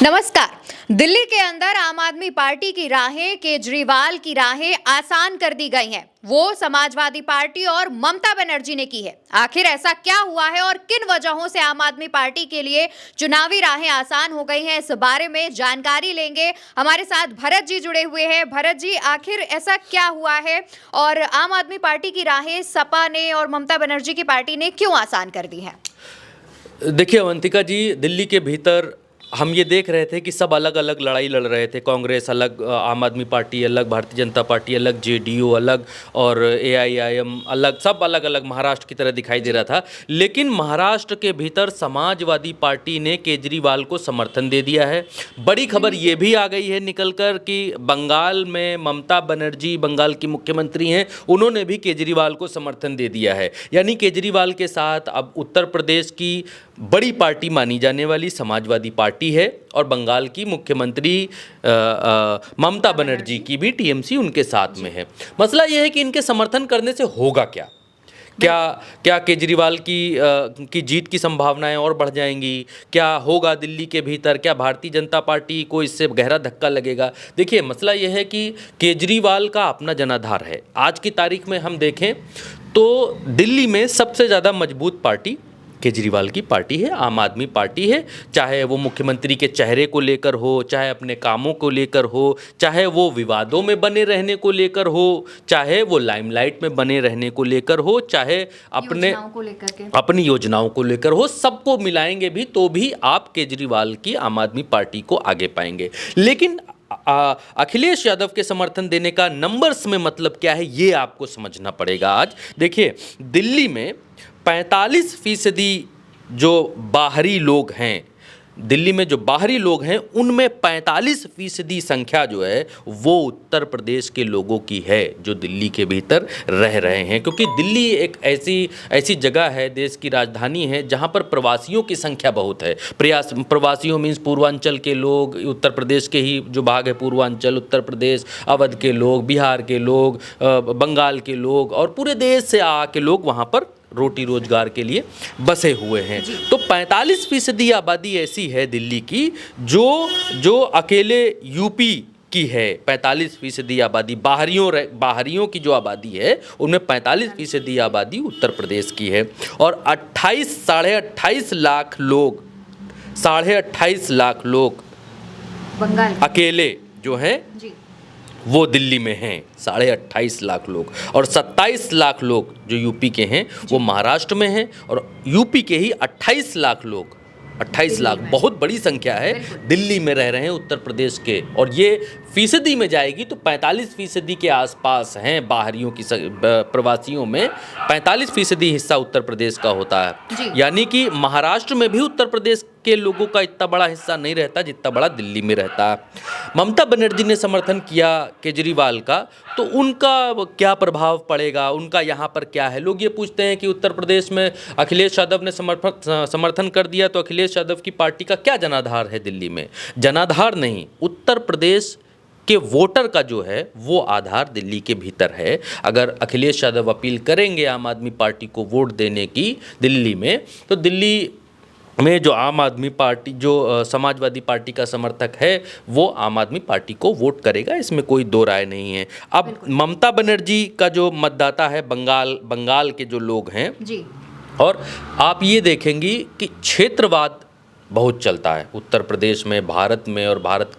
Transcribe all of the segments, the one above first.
नमस्कार। दिल्ली के अंदर आम आदमी पार्टी की राहें, केजरीवाल की राहें आसान कर दी गई हैं। वो समाजवादी पार्टी और ममता बनर्जी ने की है। आखिर ऐसा क्या हुआ है और किन वजहों से आम आदमी पार्टी के लिए चुनावी राहें आसान हो गई हैं, इस बारे में जानकारी लेंगे। हमारे साथ भरत जी जुड़े हुए हैं। भरत जी, आखिर ऐसा क्या हुआ है और आम आदमी पार्टी की राहें सपा ने और ममता बनर्जी की पार्टी ने क्यों आसान कर दी है? देखिए अवंतिका जी, दिल्ली के भीतर हम ये देख रहे थे कि सब अलग अलग लड़ाई लड़ रहे थे। कांग्रेस अलग, आम आदमी पार्टी अलग, भारतीय जनता पार्टी अलग, जेडीयू अलग और एआईआईएम अलग, सब अलग अलग महाराष्ट्र की तरह दिखाई दे रहा था। लेकिन महाराष्ट्र के भीतर समाजवादी पार्टी ने केजरीवाल को समर्थन दे दिया है। बड़ी खबर ये भी आ गई है निकल कर कि बंगाल में ममता बनर्जी, बंगाल की मुख्यमंत्री हैं, उन्होंने भी केजरीवाल को समर्थन दे दिया है। यानी केजरीवाल के साथ अब उत्तर प्रदेश की बड़ी पार्टी मानी जाने वाली समाजवादी पार्टी है और बंगाल की मुख्यमंत्री ममता बनर्जी की भी टीएमसी उनके साथ में है। मसला यह है कि इनके समर्थन करने से होगा क्या? क्या केजरीवाल की जीत की संभावनाएं और बढ़ जाएंगी? क्या होगा दिल्ली के भीतर? क्या भारतीय जनता पार्टी को इससे गहरा धक्का लगेगा? देखिए, मसला यह है कि केजरीवाल का अपना जनाधार है। आज की तारीख में हम देखें तो दिल्ली में सबसे ज़्यादा मजबूत पार्टी केजरीवाल की पार्टी है, आम आदमी पार्टी है। चाहे वो मुख्यमंत्री के चेहरे को लेकर हो, चाहे अपने कामों को लेकर हो, चाहे वो विवादों में बने रहने को लेकर हो, चाहे वो लाइमलाइट में बने रहने को लेकर हो, चाहे अपनी योजनाओं को लेकर हो, सबको मिलाएंगे भी तो भी आप केजरीवाल की आम आदमी पार्टी को आगे पाएंगे। लेकिन अखिलेश यादव के समर्थन देने का नंबर्स में मतलब क्या है, ये आपको समझना पड़ेगा। आज देखिए, दिल्ली में 45% जो बाहरी लोग हैं, दिल्ली में जो बाहरी लोग हैं उनमें 45% संख्या जो है वो उत्तर प्रदेश के लोगों की है जो दिल्ली के भीतर रह रहे हैं। क्योंकि दिल्ली एक ऐसी जगह है, देश की राजधानी है, जहां पर प्रवासियों की संख्या बहुत है। प्रवासियों मीन्स पूर्वांचल के लोग, उत्तर प्रदेश के ही जो भाग है पूर्वांचल, उत्तर प्रदेश, अवध के लोग, बिहार के लोग, बंगाल के लोग और पूरे देश से आके लोग वहाँ पर रोटी रोजगार के लिए बसे हुए हैं। तो 45% आबादी ऐसी है दिल्ली की जो अकेले यूपी की है। 45% आबादी बाहरियों की जो आबादी है उनमें 45% आबादी उत्तर प्रदेश की है और 28 साढ़े 28 लाख लोग बंगाल अकेले जो हैं वो दिल्ली में हैं। 28.5 लाख लोग और 27 लाख लोग जो यूपी के हैं वो महाराष्ट्र में हैं और यूपी के ही 28 लाख लोग, 28 लाख बहुत बड़ी संख्या है, दिल्ली में रह रहे हैं उत्तर प्रदेश के। और ये फीसदी में जाएगी तो 45% के आसपास हैं बाहरियों की, प्रवासियों में 45% हिस्सा उत्तर प्रदेश का होता है। यानी कि महाराष्ट्र में भी उत्तर प्रदेश के लोगों का इतना बड़ा हिस्सा नहीं रहता जितना बड़ा दिल्ली में रहता है। ममता बनर्जी ने समर्थन किया केजरीवाल का, तो उनका क्या प्रभाव पड़ेगा, उनका यहाँ पर क्या है? लोग ये पूछते हैं कि उत्तर प्रदेश में अखिलेश यादव ने समर्थन कर दिया तो अखिलेश यादव की पार्टी का क्या जनाधार है दिल्ली में? जनाधार नहीं, उत्तर प्रदेश के वोटर का जो है वो आधार दिल्ली के भीतर है। अगर अखिलेश यादव अपील करेंगे आम आदमी पार्टी को वोट देने की दिल्ली में, तो दिल्ली में जो आम आदमी पार्टी, जो समाजवादी पार्टी का समर्थक है, वो आम आदमी पार्टी को वोट करेगा, इसमें कोई दो राय नहीं है। अब ममता बनर्जी का जो मतदाता है बंगाल के जो लोग हैं जी, और आप ये देखेंगी कि क्षेत्रवाद बहुत चलता है उत्तर प्रदेश में, भारत में, और भारत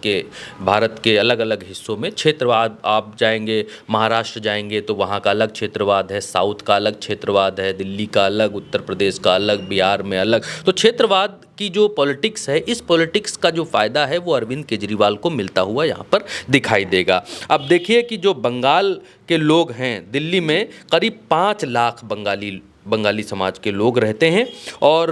के अलग अलग हिस्सों में क्षेत्रवाद। आप जाएंगे महाराष्ट्र जाएंगे तो वहाँ का अलग क्षेत्रवाद है, साउथ का अलग क्षेत्रवाद है, दिल्ली का अलग, उत्तर प्रदेश का अलग, बिहार में अलग। तो क्षेत्रवाद की जो पॉलिटिक्स है, इस पॉलिटिक्स का जो फ़ायदा है वो अरविंद केजरीवाल को मिलता हुआ यहाँ पर दिखाई देगा। अब देखिए कि जो बंगाल के लोग हैं दिल्ली में, करीब 5 लाख बंगाली समाज के लोग रहते हैं और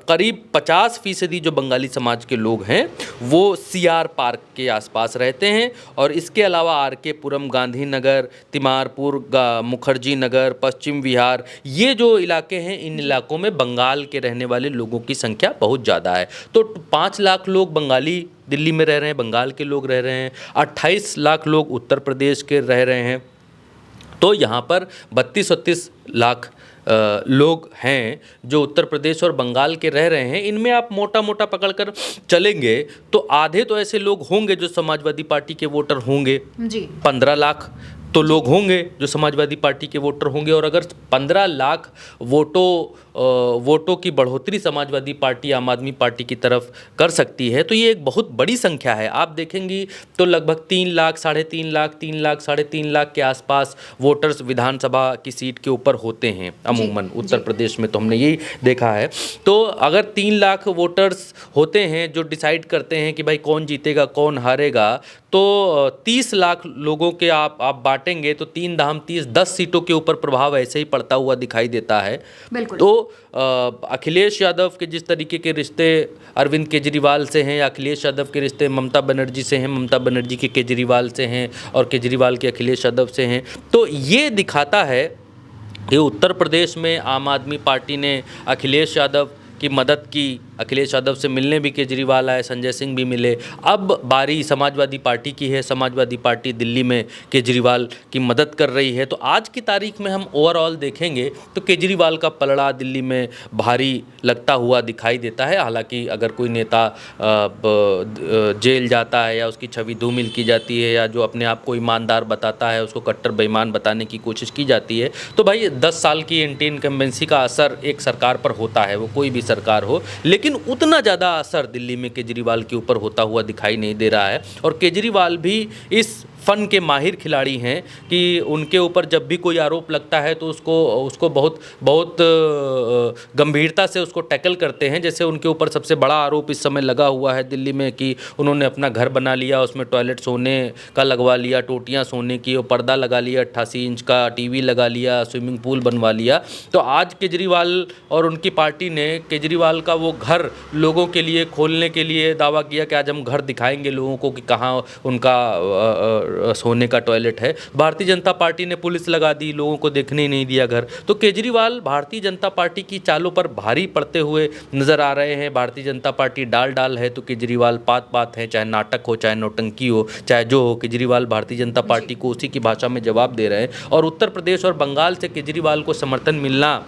करीब 50% जो बंगाली समाज के लोग हैं वो सीआर पार्क के आसपास रहते हैं। और इसके अलावा आरके पुरम, गांधीनगर, तिमारपुर, मुखर्जी नगर, पश्चिम विहार, ये जो इलाके हैं, इन इलाकों में बंगाल के रहने वाले लोगों की संख्या बहुत ज़्यादा है। तो 5 लाख लोग बंगाली दिल्ली में रह रहे हैं, बंगाल के लोग रह रहे हैं, 28 लाख लोग उत्तर प्रदेश के रह रहे हैं। तो यहाँ पर 32-33 लाख लोग हैं जो उत्तर प्रदेश और बंगाल के रह रहे हैं, इनमें आप मोटा मोटा पकड़कर चलेंगे तो आधे तो ऐसे लोग होंगे जो समाजवादी पार्टी के वोटर होंगे। जी 15 लाख तो लोग होंगे जो समाजवादी पार्टी के वोटर होंगे, और अगर 15 लाख वोटों की बढ़ोतरी समाजवादी पार्टी आम आदमी पार्टी की तरफ कर सकती है तो ये एक बहुत बड़ी संख्या है। आप देखेंगी तो लगभग 3 लाख, 3.5 लाख, 3 लाख, 3.5 लाख के आसपास वोटर्स विधानसभा की सीट के ऊपर होते हैं अमूमन उत्तर प्रदेश में, तो हमने यही देखा है। तो अगर 3 लाख वोटर्स होते हैं जो डिसाइड करते हैं कि भाई कौन जीतेगा कौन हारेगा, तो 30 लाख लोगों के आप बांटेंगे तो 3 दाम 30, 10 सीटों के ऊपर प्रभाव ऐसे ही पड़ता हुआ दिखाई देता है। बिल्कुल। तो अखिलेश यादव के जिस तरीके के रिश्ते अरविंद केजरीवाल से हैं, या अखिलेश यादव के रिश्ते ममता बनर्जी से हैं, ममता बनर्जी के केजरीवाल से हैं, और केजरीवाल के अखिलेश यादव से हैं, तो ये दिखाता है कि उत्तर प्रदेश में आम आदमी पार्टी ने अखिलेश यादव की मदद की। अखिलेश यादव से मिलने भी केजरीवाल आए, संजय सिंह भी मिले। अब बारी समाजवादी पार्टी की है, समाजवादी पार्टी दिल्ली में केजरीवाल की मदद कर रही है। तो आज की तारीख में हम ओवरऑल देखेंगे तो केजरीवाल का पलड़ा दिल्ली में भारी लगता हुआ दिखाई देता है। हालांकि अगर कोई नेता जेल जाता है या उसकी छवि धूमिल की जाती है, या जो अपने आप को ईमानदार बताता है उसको कट्टर बेईमान बताने की कोशिश की जाती है, तो भाई 10 साल की एंटी इनकम्बेंसी का असर एक सरकार पर होता है, वो कोई भी सरकार हो। लेकिन उतना ज़्यादा असर दिल्ली में केजरीवाल के ऊपर होता हुआ दिखाई नहीं दे रहा है। और केजरीवाल भी इस फ़न के माहिर खिलाड़ी हैं कि उनके ऊपर जब भी कोई आरोप लगता है तो उसको बहुत गंभीरता से उसको टैकल करते हैं। जैसे उनके ऊपर सबसे बड़ा आरोप इस समय लगा हुआ है दिल्ली में कि उन्होंने अपना घर बना लिया, उसमें टॉयलेट सोने का लगवा लिया, टोटियाँ सोने की, और पर्दा लगा लिया, 88 इंच का टीवी लगा लिया, स्विमिंग पूल बनवा लिया। तो आज केजरीवाल और उनकी पार्टी ने केजरीवाल का वो घर लोगों के लिए खोलने के लिए दावा किया कि आज हम घर दिखाएंगे लोगों को कि कहाँ उनका सोने का टॉयलेट है। भारतीय जनता पार्टी ने पुलिस लगा दी, लोगों को देखने ही नहीं दिया घर। तो केजरीवाल भारतीय जनता पार्टी की चालों पर भारी पड़ते हुए नजर आ रहे हैं। भारतीय जनता पार्टी डाल है तो केजरीवाल पात है, चाहे नाटक हो, चाहे नौटंकी हो, चाहे जो हो, केजरीवाल भारतीय जनता पार्टी को उसी की भाषा में जवाब दे रहे हैं। और उत्तर प्रदेश और बंगाल से केजरीवाल को समर्थन मिलना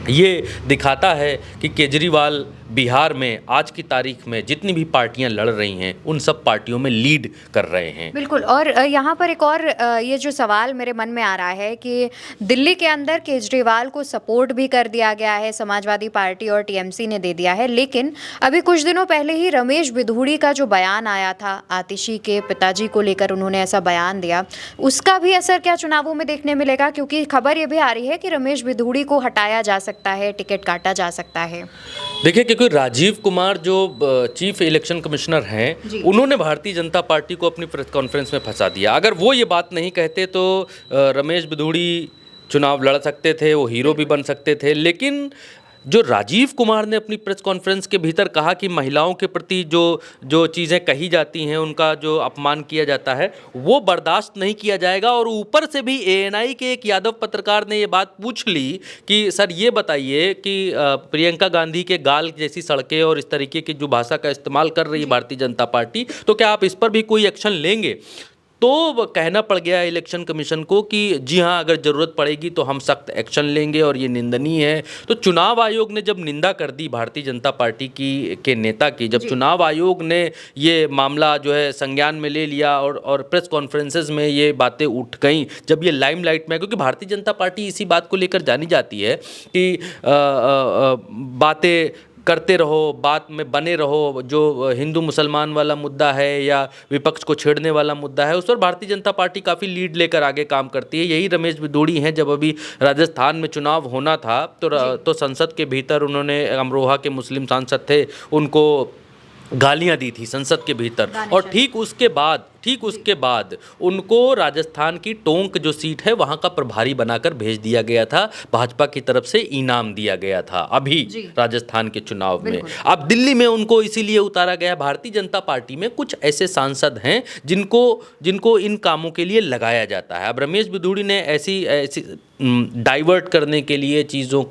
ये दिखाता है कि केजरीवाल बिहार में आज की तारीख में जितनी भी पार्टियां लड़ रही हैं उन सब पार्टियों में लीड कर रहे हैं। बिल्कुल। और यहाँ पर एक और ये जो सवाल मेरे मन में आ रहा है कि दिल्ली के अंदर केजरीवाल को सपोर्ट भी कर दिया गया है, समाजवादी पार्टी और टीएमसी ने दे दिया है, लेकिन अभी कुछ दिनों पहले ही रमेश बिधूड़ी का जो बयान आया था, आतिशी के पिताजी को लेकर उन्होंने ऐसा बयान दिया, उसका भी असर क्या चुनावों में देखने मिलेगा? क्योंकि खबर ये भी आ रही है कि रमेश बिधूड़ी को हटाया जा सकता है, टिकट काटा जा सकता है। देखिए, क्योंकि राजीव कुमार जो चीफ इलेक्शन कमिश्नर हैं, उन्होंने भारतीय जनता पार्टी को अपनी प्रेस कॉन्फ्रेंस में फंसा दिया। अगर वो ये बात नहीं कहते तो रमेश बिधूड़ी चुनाव लड़ सकते थे, वो हीरो भी बन सकते थे। लेकिन जो राजीव कुमार ने अपनी प्रेस कॉन्फ्रेंस के भीतर कहा कि महिलाओं के प्रति जो चीज़ें कही जाती हैं, उनका जो अपमान किया जाता है, वो बर्दाश्त नहीं किया जाएगा। और ऊपर से भी एएनआई के एक यादव पत्रकार ने ये बात पूछ ली कि सर ये बताइए कि प्रियंका गांधी के गाल जैसी सड़कें और इस तरीके की जो भाषा का इस्तेमाल कर रही है भारतीय जनता पार्टी, तो क्या आप इस पर भी कोई एक्शन लेंगे? तो कहना पड़ गया इलेक्शन कमीशन को कि जी हाँ, अगर ज़रूरत पड़ेगी तो हम सख्त एक्शन लेंगे और ये निंदनीय है। तो चुनाव आयोग ने जब निंदा कर दी भारतीय जनता पार्टी के नेता की, जब चुनाव आयोग ने ये मामला जो है संज्ञान में ले लिया और प्रेस कॉन्फ्रेंसेज में ये बातें उठ गईं, जब ये लाइमलाइट में, क्योंकि भारतीय जनता पार्टी इसी बात को लेकर जानी जाती है कि बातें करते रहो, बात में बने रहो। जो हिंदू मुसलमान वाला मुद्दा है या विपक्ष को छेड़ने वाला मुद्दा है, उस पर भारतीय जनता पार्टी काफ़ी लीड लेकर आगे काम करती है। यही रमेश बिधूड़ी हैं। जब अभी राजस्थान में चुनाव होना था तो संसद के भीतर उन्होंने, अमरोहा के मुस्लिम सांसद थे, उनको गालियां दी थी संसद के भीतर। और ठीक उसके बाद उनको राजस्थान की टोंक जो सीट है वहां का प्रभारी बनाकर भेज दिया गया था, भाजपा की तरफ से इनाम दिया गया था अभी राजस्थान के चुनाव में। अब दिल्ली में उनको इसीलिए उतारा गया। भारतीय जनता पार्टी में कुछ ऐसे सांसद हैं जिनको इन कामों के लिए लगाया जाता है। अब रमेश बिधूड़ी ने ऐसी डाइवर्ट करने के लिए चीज़ों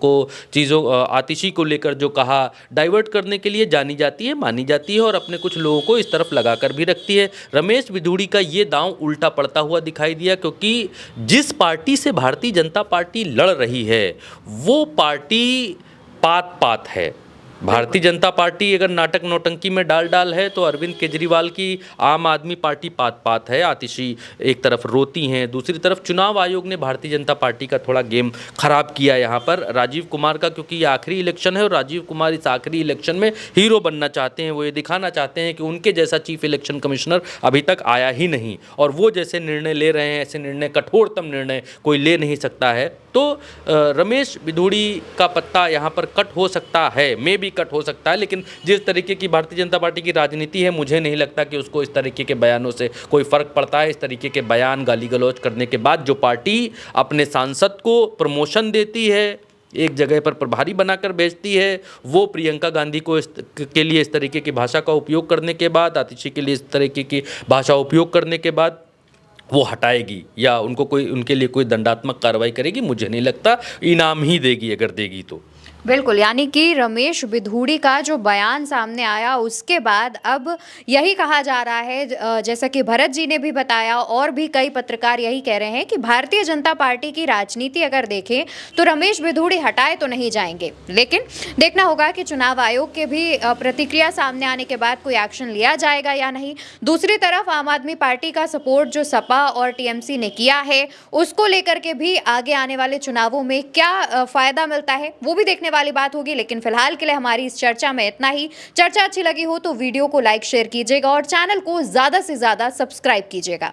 आतिशी को लेकर जो कहा, डाइवर्ट करने के लिए जानी जाती है, मानी जाती है और अपने कुछ लोगों को इस तरफ लगाकर भी रखती है। रमेश बिधूड़ी का ये दांव उल्टा पड़ता हुआ दिखाई दिया, क्योंकि जिस पार्टी से भारतीय जनता पार्टी लड़ रही है वो पार्टी पात पात है। भारतीय जनता पार्टी अगर नाटक नौटंकी में डाल है तो अरविंद केजरीवाल की आम आदमी पार्टी पात पात है। आतिशी एक तरफ रोती हैं, दूसरी तरफ चुनाव आयोग ने भारतीय जनता पार्टी का थोड़ा गेम खराब किया यहाँ पर। राजीव कुमार का, क्योंकि ये आखिरी इलेक्शन है और राजीव कुमार इस आखिरी इलेक्शन में हीरो बनना चाहते हैं। वो ये दिखाना चाहते हैं कि उनके जैसा चीफ इलेक्शन कमिश्नर अभी तक आया ही नहीं, और वो जैसे निर्णय ले रहे हैं ऐसे निर्णय, कठोरतम निर्णय कोई ले नहीं सकता है। तो रमेश बिधूड़ी का पत्ता यहाँ पर कट हो सकता है, मे भी कट हो सकता है, लेकिन जिस तरीके की भारतीय जनता पार्टी की राजनीति है मुझे नहीं लगता कि उसको इस तरीके के बयानों से कोई फ़र्क पड़ता है। इस तरीके के बयान, गाली गलौज करने के बाद जो पार्टी अपने सांसद को प्रमोशन देती है, एक जगह पर प्रभारी बनाकर भेजती है, वो प्रियंका गांधी को के लिए इस तरीके की भाषा का उपयोग करने के बाद, आतिशी के लिए इस तरीके की भाषा उपयोग करने के बाद वो हटाएगी या उनके लिए कोई दंडात्मक कार्रवाई करेगी, मुझे नहीं लगता। इनाम ही देगी अगर देगी तो। बिल्कुल, यानी कि रमेश बिधूड़ी का जो बयान सामने आया उसके बाद अब यही कहा जा रहा है, जैसा कि भरत जी ने भी बताया और भी कई पत्रकार यही कह रहे हैं कि भारतीय जनता पार्टी की राजनीति अगर देखें तो रमेश बिधूड़ी हटाए तो नहीं जाएंगे, लेकिन देखना होगा कि चुनाव आयोग के भी प्रतिक्रिया सामने आने के बाद कोई एक्शन लिया जाएगा या नहीं। दूसरी तरफ आम आदमी पार्टी का सपोर्ट जो सपा और टीएमसी ने किया है उसको लेकर के भी आगे आने वाले चुनावों में क्या फायदा मिलता है वो भी देखने वाली बात होगी। लेकिन फिलहाल के लिए हमारी इस चर्चा में इतना ही। चर्चा अच्छी लगी हो तो वीडियो को लाइक शेयर कीजिएगा और चैनल को ज्यादा से ज्यादा सब्सक्राइब कीजिएगा।